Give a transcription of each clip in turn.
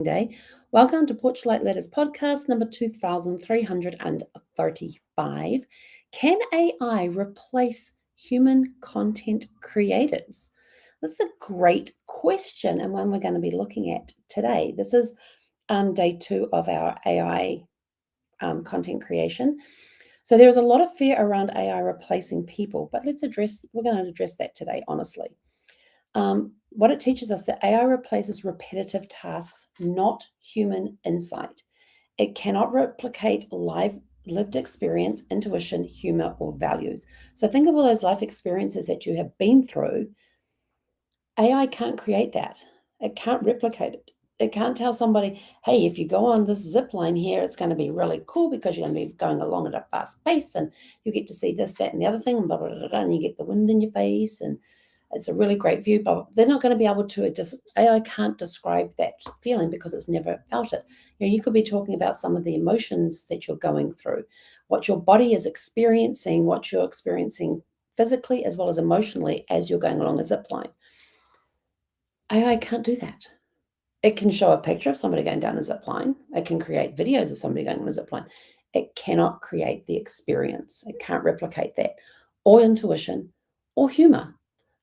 Day. Welcome to Porchlight Letters podcast number 2335. Can AI replace human content creators? That's a great question and one we're going to be looking at today. This is day 2 of our AI content creation. So there's a lot of fear around AI replacing people, but we're going to address that today, honestly. What it teaches us that AI replaces repetitive tasks, not human insight. It cannot replicate lived experience, intuition, humor, or values. So think of all those life experiences that you have been through. AI can't create that. It can't replicate it. It can't tell somebody, hey, if you go on this zip line here, it's going to be really cool because you're going to be going along at a fast pace and you get to see this, that, and the other thing, and blah, blah, blah, blah, and you get the wind in your face and it's a really great view, but they're not going to be able to, AI can't describe that feeling because it's never felt it. You could be talking about some of the emotions that you're going through, what your body is experiencing, what you're experiencing physically as well as emotionally as you're going along a zip line. AI can't do that. It can show a picture of somebody going down a zip line. It can create videos of somebody going on a zip line. It cannot create the experience. It can't replicate that, or intuition, or humor.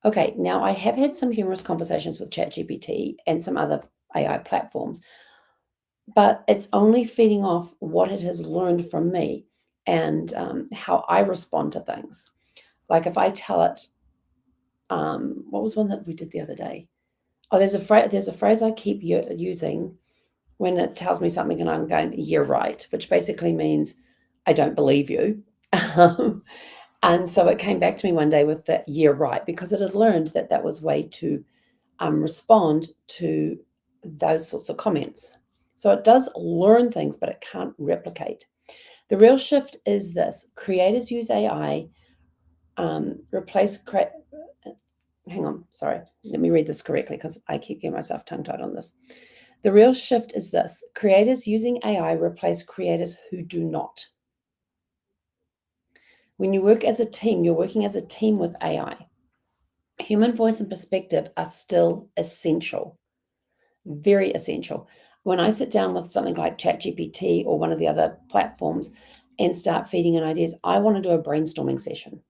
Okay, now I have had some humorous conversations with ChatGPT and some other AI platforms, but it's only feeding off what it has learned from me and how I respond to things. Like if I tell it, what was one that we did the other day? Oh, there's a phrase I keep using when it tells me something and I'm going, you're right, which basically means I don't believe you. And so it came back to me one day with the "you're right," because it had learned that that was way to respond to those sorts of comments. So it does learn things, but it can't replicate. The real shift is this: creators use AI, hang on, sorry, let me read this correctly because I keep getting myself tongue-tied on this. The real shift is this: creators using AI replace creators who do not. When you work as a team, you're working as a team with AI. Human voice and perspective are still essential, very essential. When I sit down with something like ChatGPT or one of the other platforms and start feeding in ideas, I want to do a brainstorming session.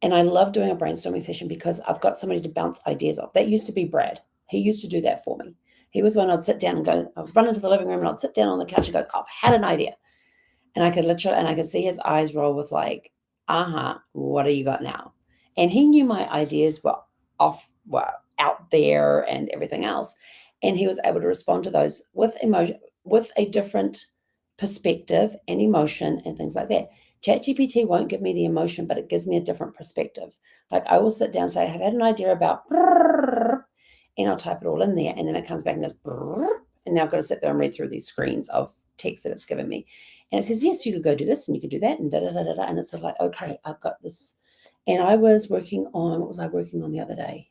And I love doing a brainstorming session because I've got somebody to bounce ideas off. That used to be Brad. He used to do that for me. He was when I'd sit down and go, I'd run into the living room and I'd sit down on the couch and go, I've had an idea. And I could see his eyes roll with like, what do you got now? And he knew my ideas were out there and everything else. And he was able to respond to those with emotion, with a different perspective and emotion and things like that. ChatGPT won't give me the emotion, but it gives me a different perspective. Like I will sit down and say, I've had an idea about, and I'll type it all in there. And then it comes back and goes, and now I've got to sit there and read through these screens of text that it's given me. And it says, yes, you could go do this and you could do that and da-da-da-da-da. And it's sort of like, okay, I've got this. And I was working on, what was I working on the other day?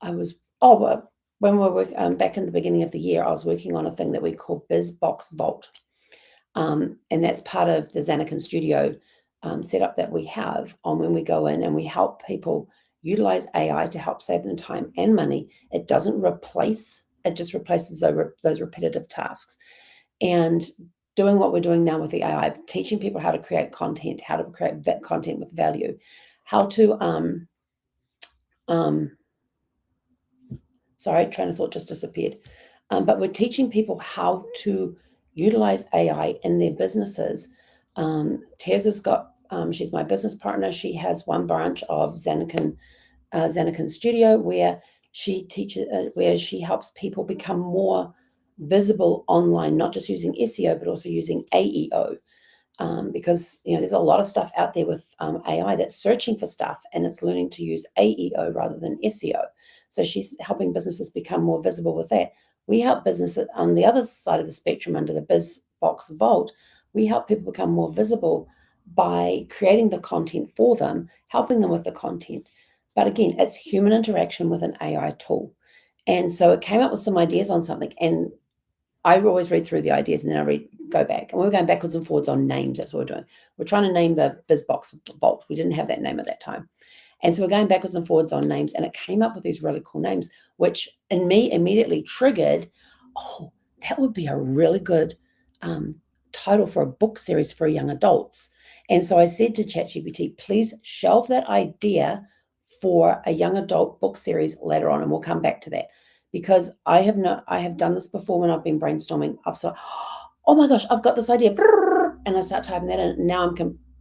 When we were back in the beginning of the year, I was working on a thing that we call BizBox Vault. And that's part of the Xanacan Studio setup that we have on when we go in and we help people utilize AI to help save them time and money. It doesn't replace, it just replaces those repetitive tasks. And doing what we're doing now with the AI, teaching people how to create content, how to create content with value, how to, sorry, train of thought just disappeared. But we're teaching people how to utilize AI in their businesses. Tez has got, she's my business partner. She has one branch of Xanacan Studio where she teaches, where she helps people become more visible online, not just using SEO, but also using AEO. Because there's a lot of stuff out there with AI that's searching for stuff and it's learning to use AEO rather than SEO. So she's helping businesses become more visible with that. We help businesses on the other side of the spectrum under the BizBox Vault. We help people become more visible by creating the content for them, helping them with the content. But again, it's human interaction with an AI tool. And so it came up with some ideas on something, and I always read through the ideas and then I go back. And we're going backwards and forwards on names. That's what we're doing. We're trying to name the BizBox Vault. We didn't have that name at that time. And so we're going backwards and forwards on names, and it came up with these really cool names, which in me immediately triggered, oh, that would be a really good title for a book series for young adults. And so I said to ChatGPT, please shelve that idea for a young adult book series later on, and we'll come back to that. Because I have done this before when I've been brainstorming. I've thought, oh my gosh, I've got this idea. And I start typing that in. And now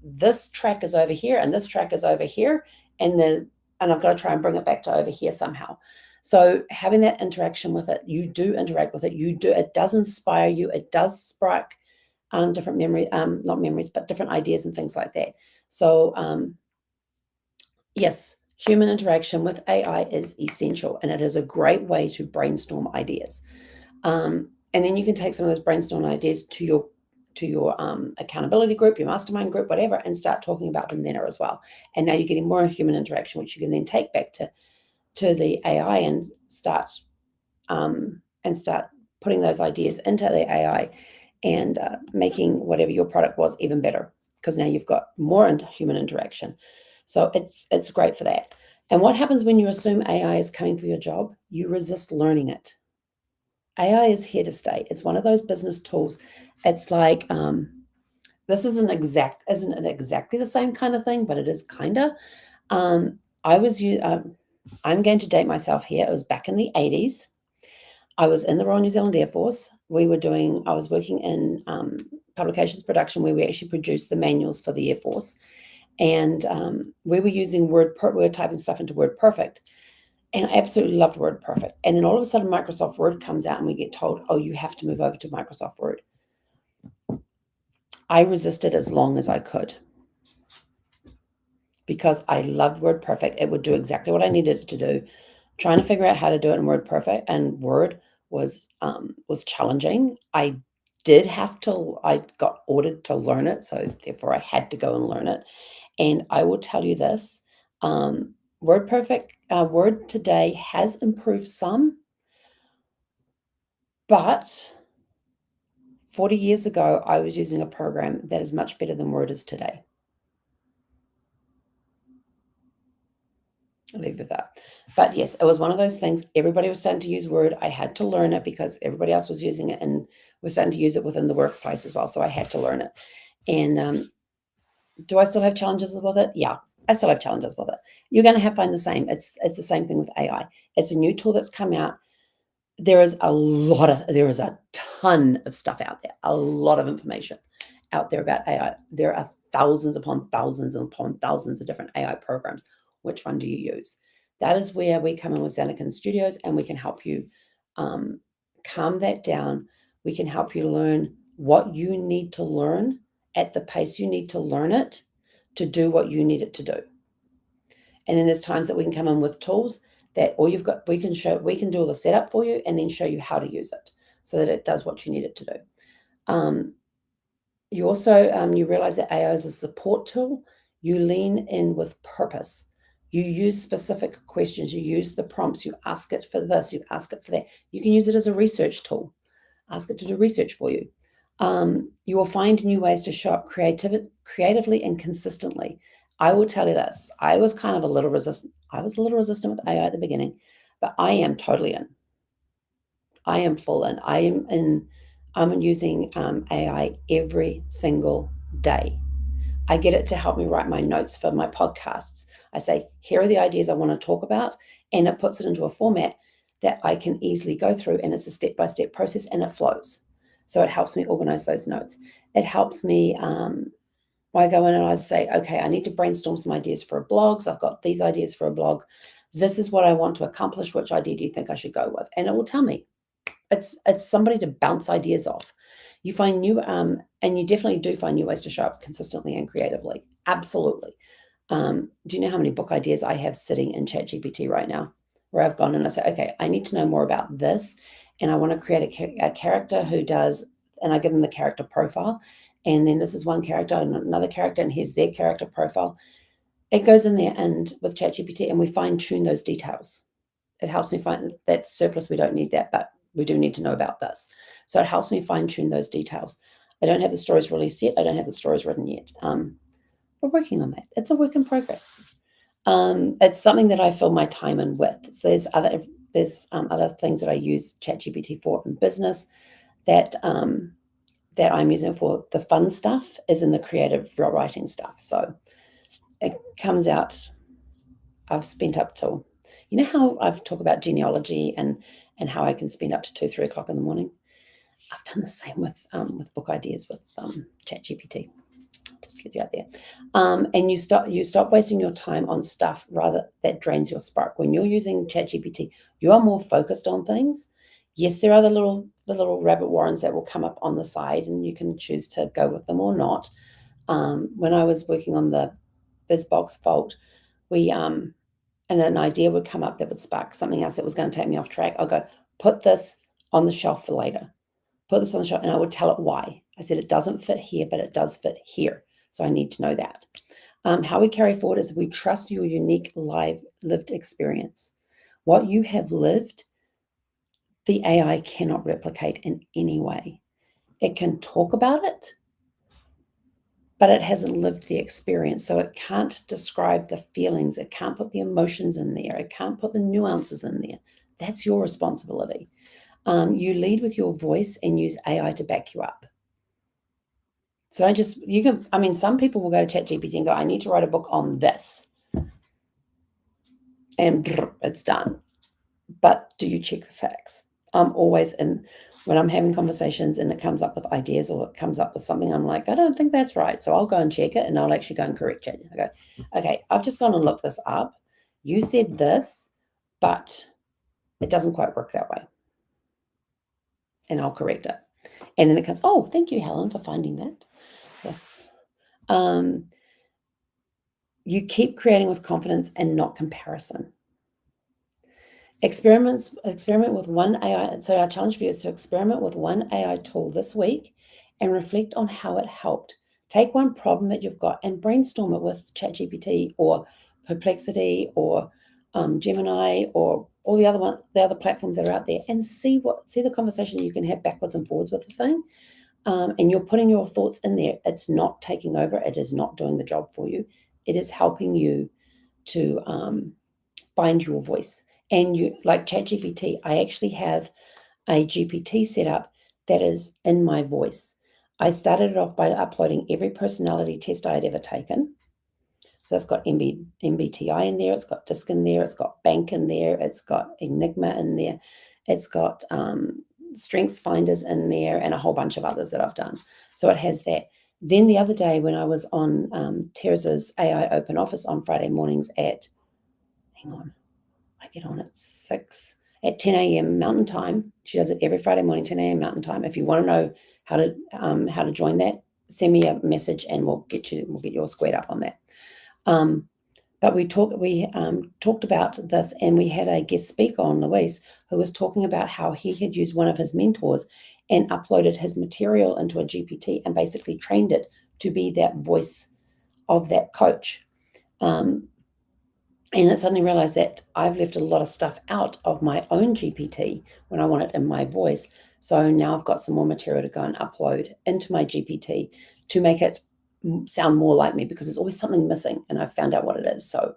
this track is over here and this track is over here. And I've got to try and bring it back to over here somehow. So having that interaction with it, you do interact with it. It does inspire you. It does spark different not memories, but different ideas and things like that. So yes, human interaction with AI is essential, and it is a great way to brainstorm ideas. And then you can take some of those brainstorm ideas to your accountability group, your mastermind group, whatever, and start talking about them there as well. And now you're getting more human interaction, which you can then take back to the AI and start putting those ideas into the AI and making whatever your product was even better, because now you've got more human interaction. So it's great for that. And what happens when you assume AI is coming for your job? You resist learning it. AI is here to stay. It's one of those business tools. It's like this isn't exactly the same kind of thing, but it is kind of. I'm going to date myself here. It was back in the 80s. I was in the Royal New Zealand Air Force. I was working in publications production where we actually produced the manuals for the Air Force. And we were using we were typing stuff into WordPerfect. And I absolutely loved WordPerfect. And then all of a sudden, Microsoft Word comes out and we get told, oh, you have to move over to Microsoft Word. I resisted as long as I could because I loved WordPerfect. It would do exactly what I needed it to do. Trying to figure out how to do it in WordPerfect and Word was challenging. I got ordered to learn it, so therefore I had to go and learn it. And I will tell you this, Word today has improved some, but 40 years ago, I was using a program that is much better than Word is today. I'll leave it with that. But yes, it was one of those things. Everybody was starting to use Word. I had to learn it because everybody else was using it, and we're starting to use it within the workplace as well. So I had to learn it. And do I still have challenges with it? Yeah, I still have challenges with it. You're going to find the same. It's the same thing with AI. It's a new tool that's come out. There is a ton of stuff out there, a lot of information out there about AI. There are thousands upon thousands upon thousands of different AI programs. Which one do you use? That is where we come in with Xanakin Studios, and we can help you calm that down. We can help you learn what you need to learn at the pace you need to learn it to do what you need it to do. And then there's times that we can come in with tools that all you've got, we can do all the setup for you and then show you how to use it so that it does what you need it to do. You also, you realize that AI is a support tool. You lean in with purpose. You use specific questions. You use the prompts. You ask it for this. You ask it for that. You can use it as a research tool. Ask it to do research for you. You will find new ways to show up creatively and consistently. I will tell you this. I was a little resistant with AI at the beginning, but I am totally in. I am full in. I'm using AI every single day. I get it to help me write my notes for my podcasts. I say, here are the ideas I want to talk about, and it puts it into a format that I can easily go through, and it's a step-by-step process, and it flows. So it helps me organize those notes. It helps me I go in and I say, okay, I need to brainstorm some ideas for blogs. I've got these ideas for a blog. This is what I want to accomplish. Which idea do you think I should go with? And it will tell me. It's somebody to bounce ideas off. You find new, and you definitely do find new ways to show up consistently and creatively. Absolutely. Do you know how many book ideas I have sitting in ChatGPT right now? Where I've gone and I say, okay, I need to know more about this, and I want to create a character who does, and I give them the character profile, and then this is one character and another character, and here's their character profile. It goes in there and with ChatGPT, and we fine tune those details. It helps me find that surplus. We don't need that, but we do need to know about this. So it helps me fine tune those details. I don't have the stories released yet. I don't have the stories written yet. We're working on that. It's a work in progress. It's something that I fill my time in with. So there's other things that I use ChatGPT for in business that that I'm using for. The fun stuff is in the creative writing stuff. So it comes out. I've spent up till, you know how I've talked about genealogy and how I can spend up to 2, 3 o'clock in the morning. I've done the same with book ideas with ChatGPT. Just to get you out there. And you stop wasting your time on stuff rather that drains your spark. When you're using ChatGPT, you are more focused on things. Yes, there are the little rabbit warrens that will come up on the side, and you can choose to go with them or not. When I was working on the BizBox Vault, we and an idea would come up that would spark something else that was going to take me off track. I'll go, put this on the shelf for later. Put this on the shelf, and I would tell it why. I said it doesn't fit here, but it does fit here. So I need to know that. How we carry forward is we trust your unique lived experience. What you have lived, the AI cannot replicate in any way. It can talk about it, but it hasn't lived the experience. So it can't describe the feelings. It can't put the emotions in there. It can't put the nuances in there. That's your responsibility. You lead with your voice and use AI to back you up. So some people will go to ChatGPT and go, I need to write a book on this. And it's done. But do you check the facts? I'm always when I'm having conversations and it comes up with ideas or it comes up with something, I'm like, I don't think that's right. So I'll go and check it and I'll actually go and correct it. I go, okay, I've just gone and looked this up. You said this, but it doesn't quite work that way. And I'll correct it. And then it comes, oh, thank you, Helen, for finding that. Yes. You keep creating with confidence and not comparison. Experiment with one AI. So our challenge for you is to experiment with one AI tool this week and reflect on how it helped. Take one problem that you've got and brainstorm it with ChatGPT or Perplexity or Gemini or all the other platforms that are out there, and see the conversation you can have backwards and forwards with the thing. And you're putting your thoughts in there. It's not taking over. It is not doing the job for you. It is helping you to find your voice. And you, like ChatGPT, I actually have a GPT set up that is in my voice. I started it off by uploading every personality test I had ever taken. So it's got MBTI in there, it's got DISC in there, it's got Bank in there, it's got Enigma in there, it's got Strengths Finders in there, and a whole bunch of others that I've done. So it has that. Then the other day when I was on Teresa's AI Open Office on Friday mornings I get on at 10 a.m. Mountain Time. She does it every Friday morning, 10 a.m. Mountain Time. If you want to know how to join that, send me a message and we'll get you all squared up on that. But we talked about this, and we had a guest speaker on, Luis, who was talking about how he had used one of his mentors and uploaded his material into a GPT and basically trained it to be that voice of that coach. And I suddenly realized that I've left a lot of stuff out of my own GPT when I want it in my voice. So now I've got some more material to go and upload into my GPT to make it sound more like me, because there's always something missing and I've found out what it is. So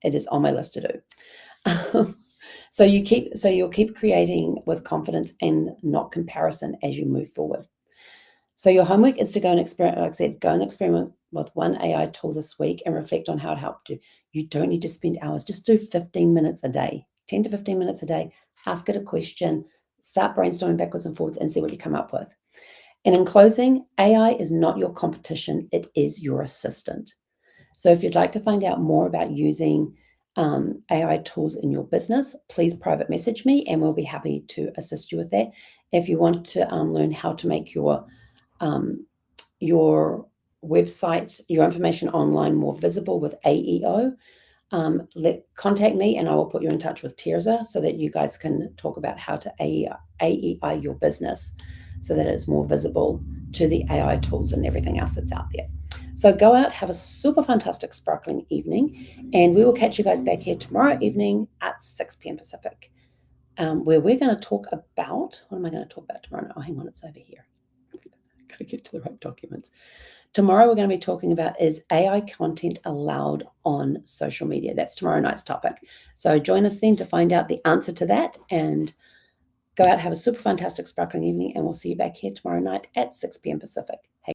it is on my list to do. So you'll keep creating with confidence and not comparison as you move forward. So your homework is to go and experiment, like I said, go and experiment with one AI tool this week and reflect on how it helped you. You don't need to spend hours. Just do 15 minutes a day, 10 to 15 minutes a day. Ask it a question, start brainstorming backwards and forwards and see what you come up with. And in closing, AI is not your competition. It is your assistant. So if you'd like to find out more about using AI tools in your business, please private message me and we'll be happy to assist you with that. If you want to learn how to make your website, your information online more visible with AEO, contact me and I will put you in touch with Teresa so that you guys can talk about how to AEI your business so that it's more visible to the AI tools and everything else that's out there. So go out, have a super fantastic sparkling evening, and we will catch you guys back here tomorrow evening at 6 p.m. Pacific, where we're going to talk about, what am I going to talk about tomorrow? Oh, hang on, it's over here. Got to get to the right documents. Tomorrow we're going to be talking about, is AI content allowed on social media? That's tomorrow night's topic. So join us then to find out the answer to that, and go out, have a super fantastic sparkling evening, and we'll see you back here tomorrow night at 6 p.m. Pacific. Hey.